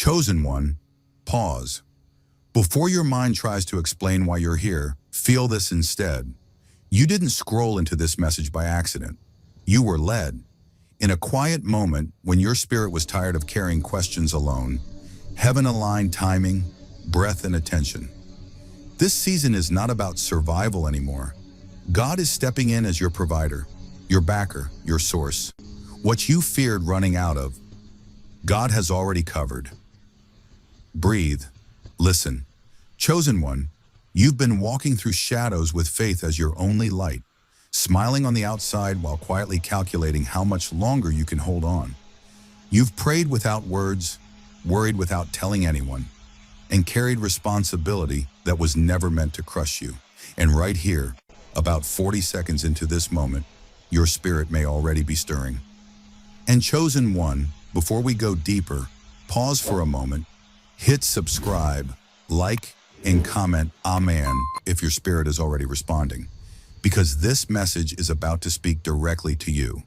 Chosen one, pause. Before your mind tries to explain why you're here, feel this instead. You didn't scroll into this message by accident. You were led. In a quiet moment, when your spirit was tired of carrying questions alone, heaven aligned timing, breath, and attention. This season is not about survival anymore. God is stepping in as your provider, your backer, your source. What you feared running out of, God has already covered. Breathe. Listen. Chosen one, you've been walking through shadows with faith as your only light, smiling on the outside while quietly calculating how much longer you can hold on. You've prayed without words, worried without telling anyone, and carried responsibility that was never meant to crush you. And right here, about 40 seconds into this moment, your spirit may already be stirring. And chosen one, before we go deeper, pause for a moment, hit subscribe, like, and comment Amen if your spirit is already responding, because this message is about to speak directly to you.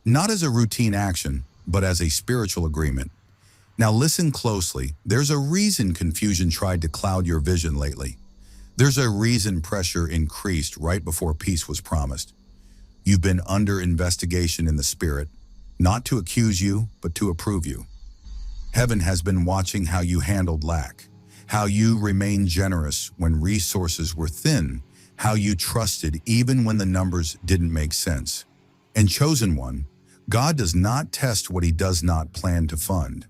Not as a routine action, but as a spiritual agreement. Now listen closely. There's a reason confusion tried to cloud your vision lately. There's a reason pressure increased right before peace was promised. You've been under investigation in the spirit, not to accuse you, but to approve you. Heaven has been watching how you handled lack, how you remained generous when resources were thin, how you trusted even when the numbers didn't make sense. And chosen one, God does not test what he does not plan to fund.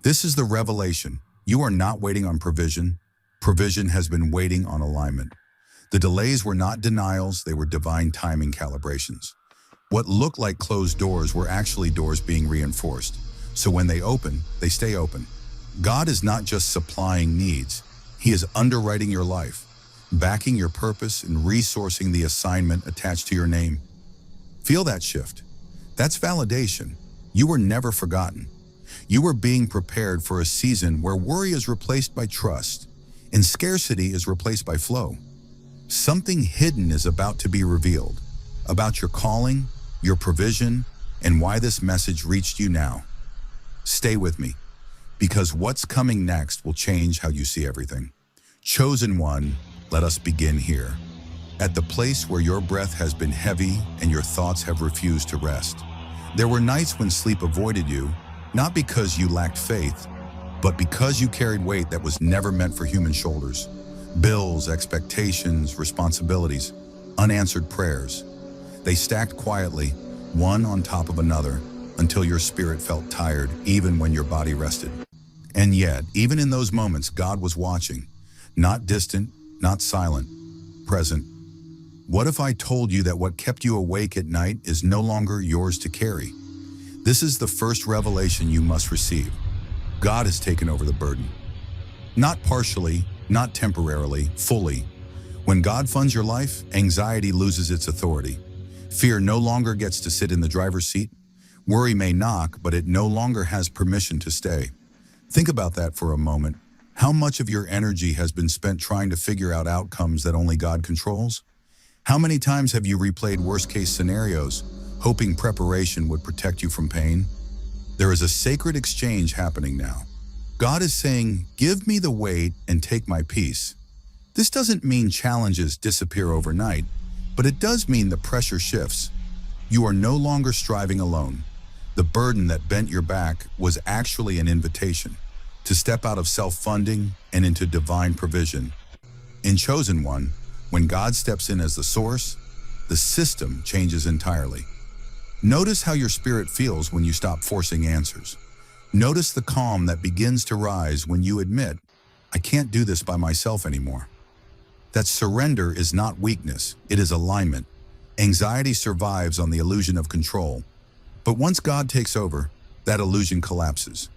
This is the revelation. You are not waiting on provision. Provision has been waiting on alignment. The delays were not denials, they were divine timing calibrations. What looked like closed doors were actually doors being reinforced. So when they open, they stay open. God is not just supplying needs. He is underwriting your life, backing your purpose, and resourcing the assignment attached to your name. Feel that shift. That's validation. You were never forgotten. You were being prepared for a season where worry is replaced by trust and scarcity is replaced by flow. Something hidden is about to be revealed about your calling, your provision, and why this message reached you now. Stay with me, because what's coming next will change how you see everything. Chosen one, let us begin here. At the place where your breath has been heavy and your thoughts have refused to rest. There were nights when sleep avoided you, not because you lacked faith, but because you carried weight that was never meant for human shoulders. Bills, expectations, responsibilities, unanswered prayers. They stacked quietly, one on top of another, until your spirit felt tired, even when your body rested. And yet, even in those moments, God was watching, not distant, not silent, present. What if I told you that what kept you awake at night is no longer yours to carry? This is the first revelation you must receive. God has taken over the burden. Not partially, not temporarily, fully. When God funds your life, anxiety loses its authority. Fear no longer gets to sit in the driver's seat. Worry may knock, but it no longer has permission to stay. Think about that for a moment. How much of your energy has been spent trying to figure out outcomes that only God controls? How many times have you replayed worst-case scenarios, hoping preparation would protect you from pain? There is a sacred exchange happening now. God is saying, give me the weight and take my peace. This doesn't mean challenges disappear overnight, but it does mean the pressure shifts. You are no longer striving alone. The burden that bent your back was actually an invitation to step out of self-funding and into divine provision. In Chosen One, when God steps in as the source, the system changes entirely. Notice how your spirit feels when you stop forcing answers. Notice the calm that begins to rise when you admit, I can't do this by myself anymore. That surrender is not weakness, it is alignment. Anxiety survives on the illusion of control. But once God takes over, that illusion collapses.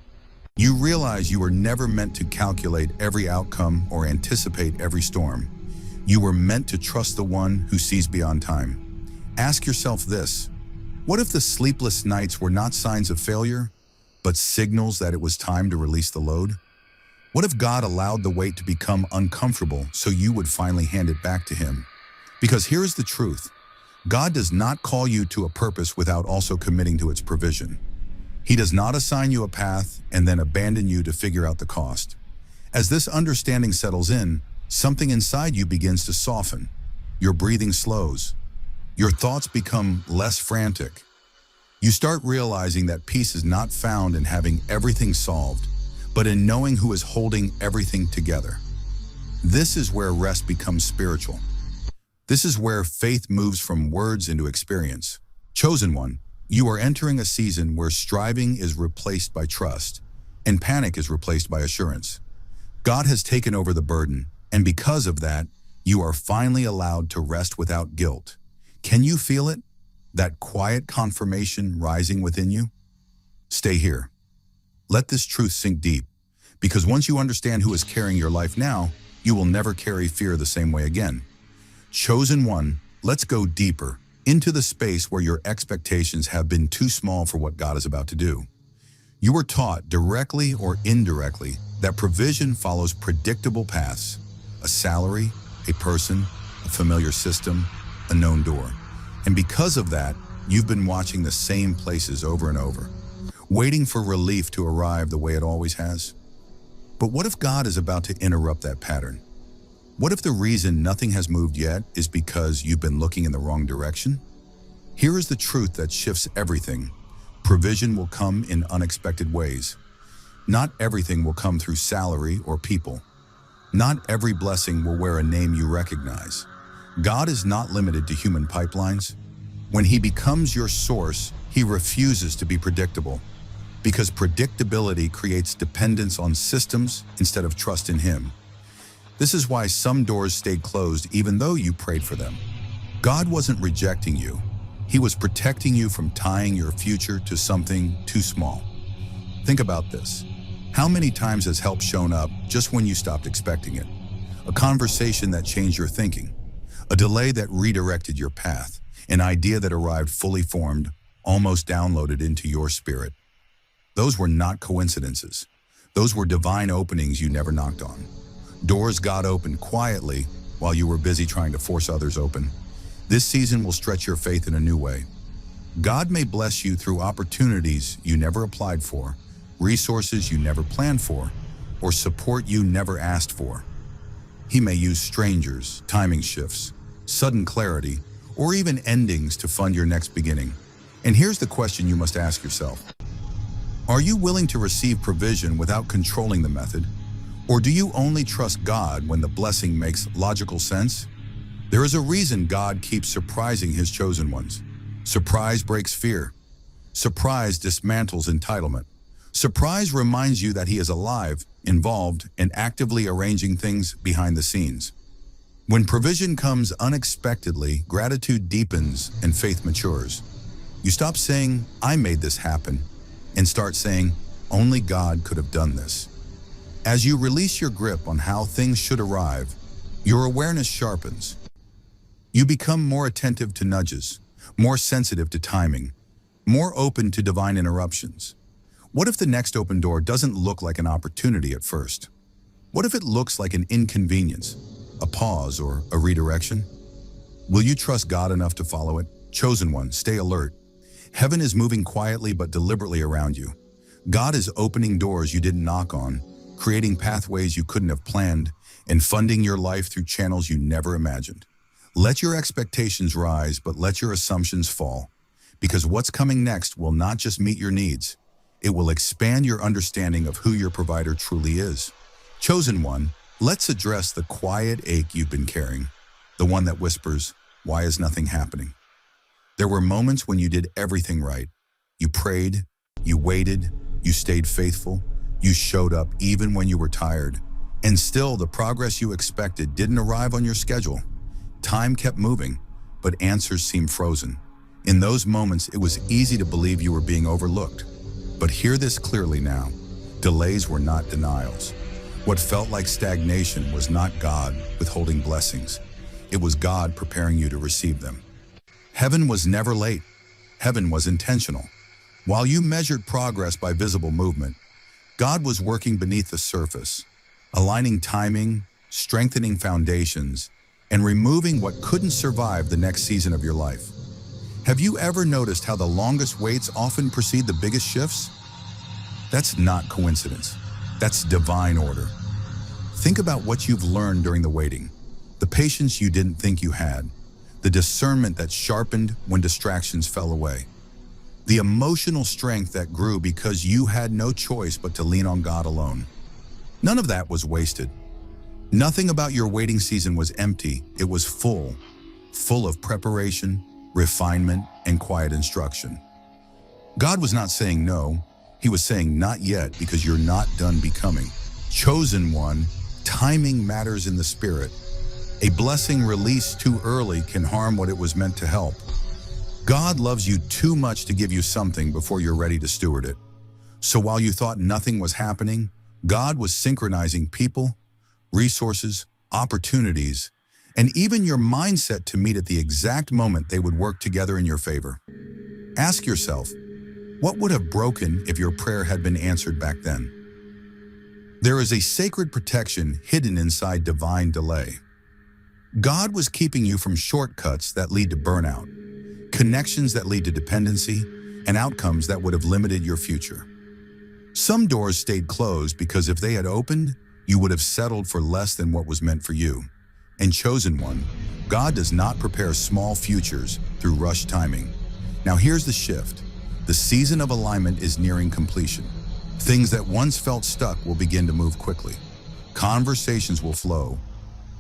You realize you were never meant to calculate every outcome or anticipate every storm. You were meant to trust the one who sees beyond time. Ask yourself this: what if the sleepless nights were not signs of failure, but signals that it was time to release the load? What if God allowed the weight to become uncomfortable so you would finally hand it back to him? Because here's the truth. God does not call you to a purpose without also committing to its provision. He does not assign you a path and then abandon you to figure out the cost. As this understanding settles in, something inside you begins to soften. Your breathing slows. Your thoughts become less frantic. You start realizing that peace is not found in having everything solved, but in knowing who is holding everything together. This is where rest becomes spiritual. This is where faith moves from words into experience. Chosen one, you are entering a season where striving is replaced by trust, and panic is replaced by assurance. God has taken over the burden, and because of that, you are finally allowed to rest without guilt. Can you feel it? That quiet confirmation rising within you? Stay here. Let this truth sink deep, because once you understand who is carrying your life now, you will never carry fear the same way again. Chosen one, let's go deeper into the space where your expectations have been too small for what God is about to do. You were taught, directly or indirectly, that provision follows predictable paths: a salary, a person, a familiar system, a known door. And because of that, you've been watching the same places over and over, waiting for relief to arrive the way it always has. But what if God is about to interrupt that pattern? What if the reason nothing has moved yet is because you've been looking in the wrong direction? Here is the truth that shifts everything. Provision will come in unexpected ways. Not everything will come through salary or people. Not every blessing will wear a name you recognize. God is not limited to human pipelines. When He becomes your source, He refuses to be predictable, because predictability creates dependence on systems instead of trust in Him. This is why some doors stayed closed even though you prayed for them. God wasn't rejecting you. He was protecting you from tying your future to something too small. Think about this. How many times has help shown up just when you stopped expecting it? A conversation that changed your thinking, a delay that redirected your path, an idea that arrived fully formed, almost downloaded into your spirit. Those were not coincidences. Those were divine openings you never knocked on. Doors God opened quietly while you were busy trying to force others open. This season will stretch your faith in a new way. God may bless you through opportunities you never applied for, resources you never planned for, or support you never asked for. He may use strangers, timing shifts, sudden clarity, or even endings to fund your next beginning. And here's the question you must ask yourself. Are you willing to receive provision without controlling the method? Or do you only trust God when the blessing makes logical sense? There is a reason God keeps surprising His chosen ones. Surprise breaks fear. Surprise dismantles entitlement. Surprise reminds you that He is alive, involved, and actively arranging things behind the scenes. When provision comes unexpectedly, gratitude deepens and faith matures. You stop saying, "I made this happen," and start saying, "Only God could have done this." As you release your grip on how things should arrive, your awareness sharpens. You become more attentive to nudges, more sensitive to timing, more open to divine interruptions. What if the next open door doesn't look like an opportunity at first? What if it looks like an inconvenience, a pause, or a redirection? Will you trust God enough to follow it? Chosen one, stay alert. Heaven is moving quietly but deliberately around you. God is opening doors you didn't knock on, creating pathways you couldn't have planned, and funding your life through channels you never imagined. Let your expectations rise, but let your assumptions fall, because what's coming next will not just meet your needs, it will expand your understanding of who your provider truly is. Chosen one, let's address the quiet ache you've been carrying, the one that whispers, "Why is nothing happening?" There were moments when you did everything right. You prayed, you waited, you stayed faithful, you showed up even when you were tired, and still the progress you expected didn't arrive on your schedule. Time kept moving, but answers seemed frozen. In those moments, it was easy to believe you were being overlooked. But hear this clearly now. Delays were not denials. What felt like stagnation was not God withholding blessings. It was God preparing you to receive them. Heaven was never late. Heaven was intentional. While you measured progress by visible movement, God was working beneath the surface, aligning timing, strengthening foundations, and removing what couldn't survive the next season of your life. Have you ever noticed how the longest waits often precede the biggest shifts? That's not coincidence. That's divine order. Think about what you've learned during the waiting, the patience you didn't think you had, the discernment that sharpened when distractions fell away, the emotional strength that grew because you had no choice but to lean on God alone. None of that was wasted. Nothing about your waiting season was empty. It was full of preparation, refinement, and quiet instruction. God was not saying no. He was saying not yet, because you're not done becoming. Chosen one, timing matters in the spirit. A blessing released too early can harm what it was meant to help. God loves you too much to give you something before you're ready to steward it. So while you thought nothing was happening, God was synchronizing people, resources, opportunities, and even your mindset to meet at the exact moment they would work together in your favor. Ask yourself, what would have broken if your prayer had been answered back then? There is a sacred protection hidden inside divine delay. God was keeping you from shortcuts that lead to burnout, connections that lead to dependency, and outcomes that would have limited your future. Some doors stayed closed because if they had opened, you would have settled for less than what was meant for you. And chosen one, God does not prepare small futures through rushed timing. Now here's the shift. The season of alignment is nearing completion. Things that once felt stuck will begin to move quickly. Conversations will flow.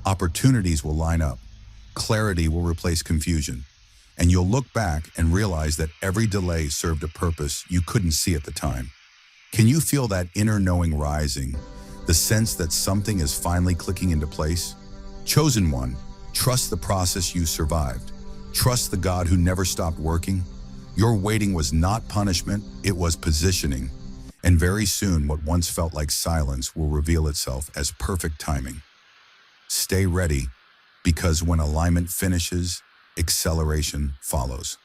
Opportunities will line up. Clarity will replace confusion. And you'll look back and realize that every delay served a purpose you couldn't see at the time. Can you feel that inner knowing rising? The sense that something is finally clicking into place? Chosen one, trust the process you survived. Trust the God who never stopped working. Your waiting was not punishment, it was positioning. And very soon, what once felt like silence will reveal itself as perfect timing. Stay ready, because when alignment finishes, acceleration follows.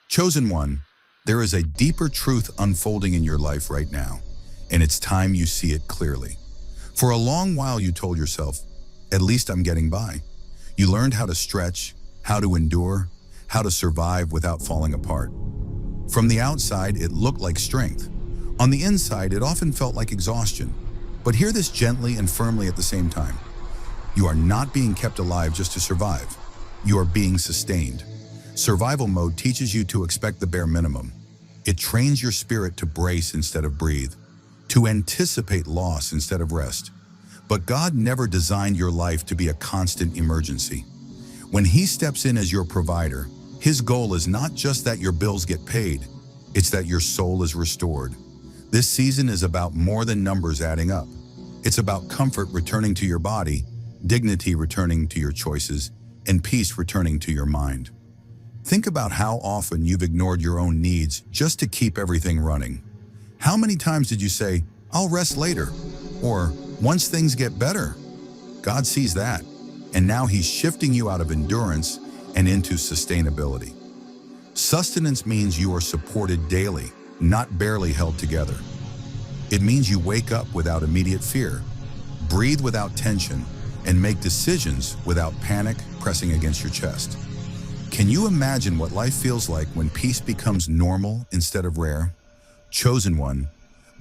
Chosen one, there is a deeper truth unfolding in your life right now, and it's time you see it clearly. For a long while, you told yourself, at least I'm getting by. You learned how to stretch, how to endure, how to survive without falling apart. From the outside, it looked like strength. On the inside, it often felt like exhaustion. But hear this gently and firmly at the same time. You are not being kept alive just to survive. You are being sustained. Survival mode teaches you to expect the bare minimum. It trains your spirit to brace instead of breathe, to anticipate loss instead of rest. But God never designed your life to be a constant emergency. When He steps in as your provider, His goal is not just that your bills get paid, it's that your soul is restored. This season is about more than numbers adding up. It's about comfort returning to your body, dignity returning to your choices, and peace returning to your mind. Think about how often you've ignored your own needs just to keep everything running. How many times did you say, "I'll rest later," or "once things get better"? God sees that, and now He's shifting you out of endurance and into sustainability. Sustenance means you are supported daily, not barely held together. It means you wake up without immediate fear, breathe without tension, and make decisions without panic pressing against your chest. Can you imagine what life feels like when peace becomes normal instead of rare? Chosen one,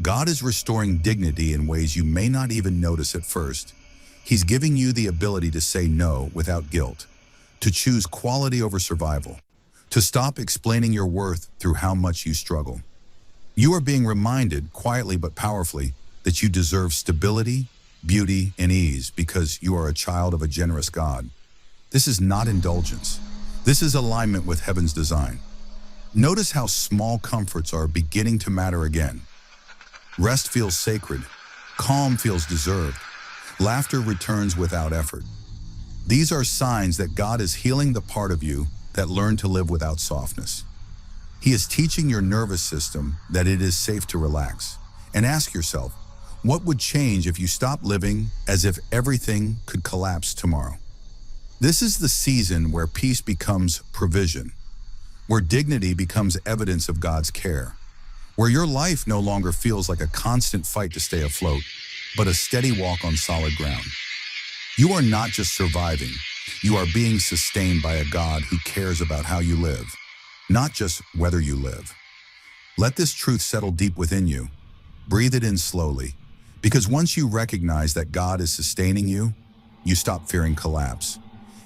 God is restoring dignity in ways you may not even notice at first. He's giving you the ability to say no without guilt, to choose quality over survival, to stop explaining your worth through how much you struggle. You are being reminded, quietly but powerfully, that you deserve stability, beauty, and ease because you are a child of a generous God. This is not indulgence. This is alignment with heaven's design. Notice how small comforts are beginning to matter again. Rest feels sacred. Calm feels deserved. Laughter returns without effort. These are signs that God is healing the part of you that learned to live without softness. He is teaching your nervous system that it is safe to relax. And ask yourself, what would change if you stopped living as if everything could collapse tomorrow? This is the season where peace becomes provision, where dignity becomes evidence of God's care, where your life no longer feels like a constant fight to stay afloat, but a steady walk on solid ground. You are not just surviving, you are being sustained by a God who cares about how you live. not just whether you live. Let this truth settle deep within you. Breathe it in slowly, because once you recognize that God is sustaining you, you stop fearing collapse.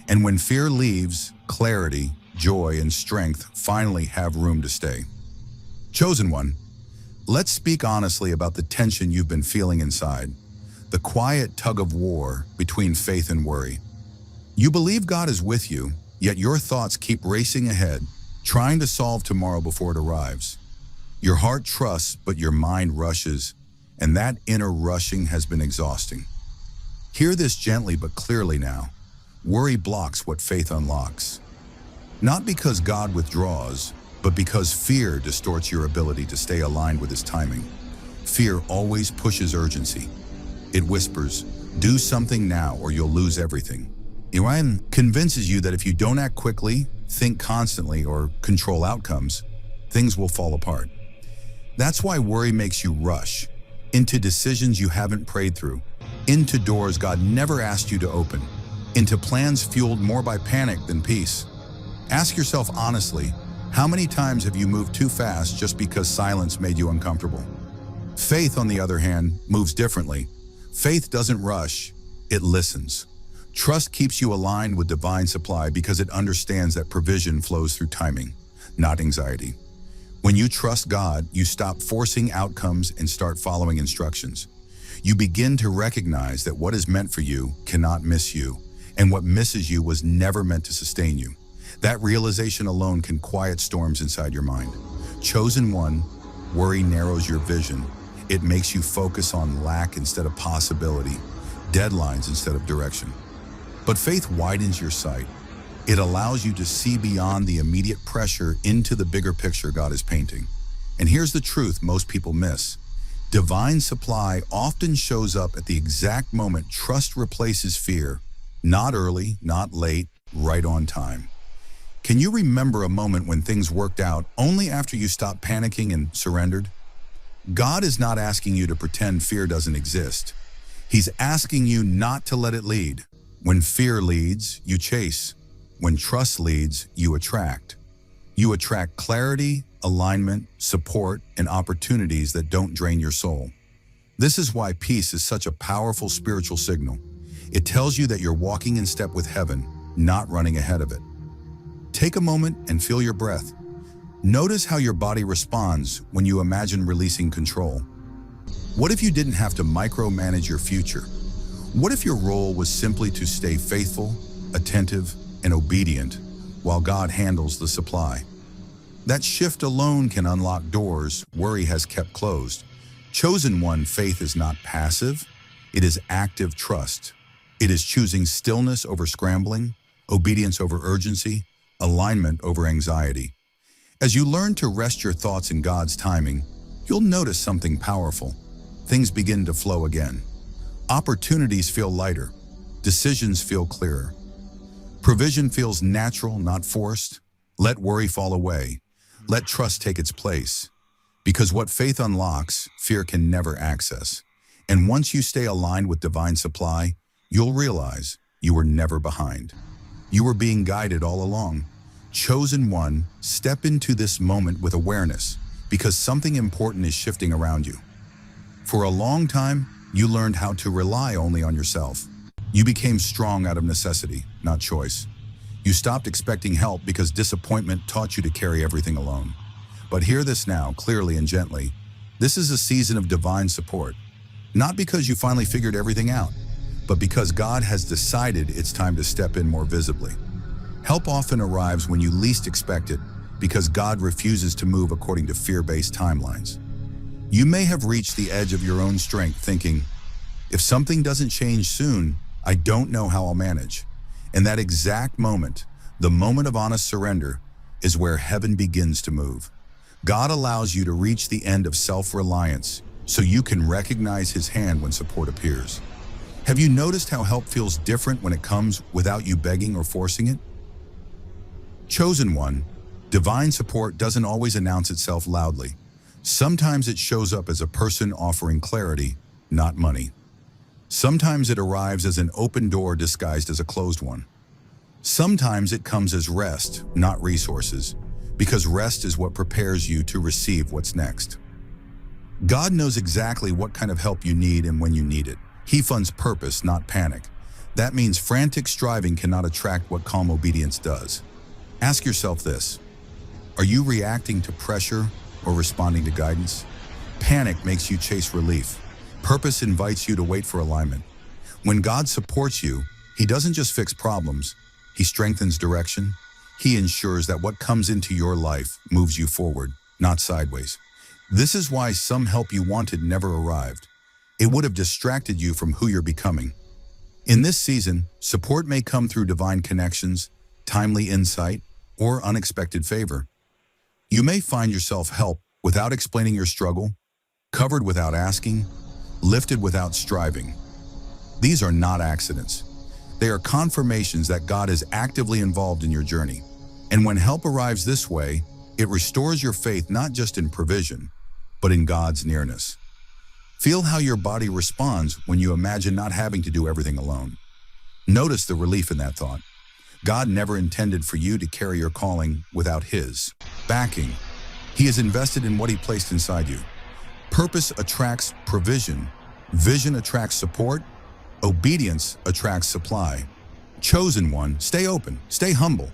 And when fear leaves, clarity, joy, and strength finally have room to stay. Chosen one, let's speak honestly about the tension you've been feeling inside, the quiet tug of war between faith and worry. You believe God is with you, yet your thoughts keep racing ahead, trying to solve tomorrow before it arrives. Your heart trusts, but your mind rushes, and that inner rushing has been exhausting. Hear this gently but clearly now. Worry blocks what faith unlocks. Not because God withdraws, but because fear distorts your ability to stay aligned with His timing. Fear always pushes urgency. It whispers, do something now or you'll lose everything. It convinces you that if you don't act quickly, think constantly, or control outcomes, things will fall apart. That's why worry makes you rush into decisions you haven't prayed through, into doors God never asked you to open, into plans fueled more by panic than peace. Ask yourself honestly, how many times have you moved too fast just because silence made you uncomfortable? Faith, on the other hand, moves differently. Faith doesn't rush, it listens. Trust keeps you aligned with divine supply because it understands that provision flows through timing, not anxiety. When you trust God, you stop forcing outcomes and start following instructions. You begin to recognize that what is meant for you cannot miss you, and what misses you was never meant to sustain you. That realization alone can quiet storms inside your mind. Chosen one, worry narrows your vision. It makes you focus on lack instead of possibility, deadlines instead of direction. But faith widens your sight. It allows you to see beyond the immediate pressure into the bigger picture God is painting. And here's the truth most people miss. Divine supply often shows up at the exact moment trust replaces fear. Not early, not late, right on time. Can you remember a moment when things worked out only after you stopped panicking and surrendered? God is not asking you to pretend fear doesn't exist. He's asking you not to let it lead. When fear leads, you chase. When trust leads, you attract. You attract clarity, alignment, support, and opportunities that don't drain your soul. This is why peace is such a powerful spiritual signal. It tells you that you're walking in step with heaven, not running ahead of it. Take a moment and feel your breath. Notice how your body responds when you imagine releasing control. What if you didn't have to micromanage your future? What if your role was simply to stay faithful, attentive, and obedient while God handles the supply? That shift alone can unlock doors worry has kept closed. Chosen one, faith is not passive, it is active trust. It is choosing stillness over scrambling, obedience over urgency, alignment over anxiety. As you learn to rest your thoughts in God's timing, you'll notice something powerful. Things begin to flow again. Opportunities feel lighter. Decisions feel clearer. Provision feels natural, not forced. Let worry fall away. Let trust take its place. Because what faith unlocks, fear can never access. And once you stay aligned with divine supply, you'll realize you were never behind. You were being guided all along. Chosen one, step into this moment with awareness, because something important is shifting around you. For a long time, you learned how to rely only on yourself. You became strong out of necessity, not choice. You stopped expecting help because disappointment taught you to carry everything alone. But hear this now, clearly and gently. This is a season of divine support. Not because you finally figured everything out, but because God has decided it's time to step in more visibly. Help often arrives when you least expect it, because God refuses to move according to fear-based timelines. You may have reached the edge of your own strength thinking, if something doesn't change soon, I don't know how I'll manage. In that exact moment, the moment of honest surrender, is where heaven begins to move. God allows you to reach the end of self-reliance so you can recognize His hand when support appears. Have you noticed how help feels different when it comes without you begging or forcing it? Chosen one, divine support doesn't always announce itself loudly. Sometimes it shows up as a person offering clarity, not money. Sometimes it arrives as an open door disguised as a closed one. Sometimes it comes as rest, not resources, because rest is what prepares you to receive what's next. God knows exactly what kind of help you need and when you need it. He funds purpose, not panic. That means frantic striving cannot attract what calm obedience does. Ask yourself this: are you reacting to pressure or responding to guidance? Panic makes you chase relief. Purpose invites you to wait for alignment. When God supports you, He doesn't just fix problems, He strengthens direction. He ensures that what comes into your life moves you forward, not sideways. This is why some help you wanted never arrived. It would have distracted you from who you're becoming. In this season, support may come through divine connections, timely insight, or unexpected favor. You may find yourself helped without explaining your struggle, covered without asking, lifted without striving. These are not accidents. They are confirmations that God is actively involved in your journey. And when help arrives this way, it restores your faith not just in provision, but in God's nearness. Feel how your body responds when you imagine not having to do everything alone. Notice the relief in that thought. God never intended for you to carry your calling without His backing. He is invested in what He placed inside you. Purpose attracts provision. Vision attracts support. Obedience attracts supply. Chosen one, stay open, stay humble,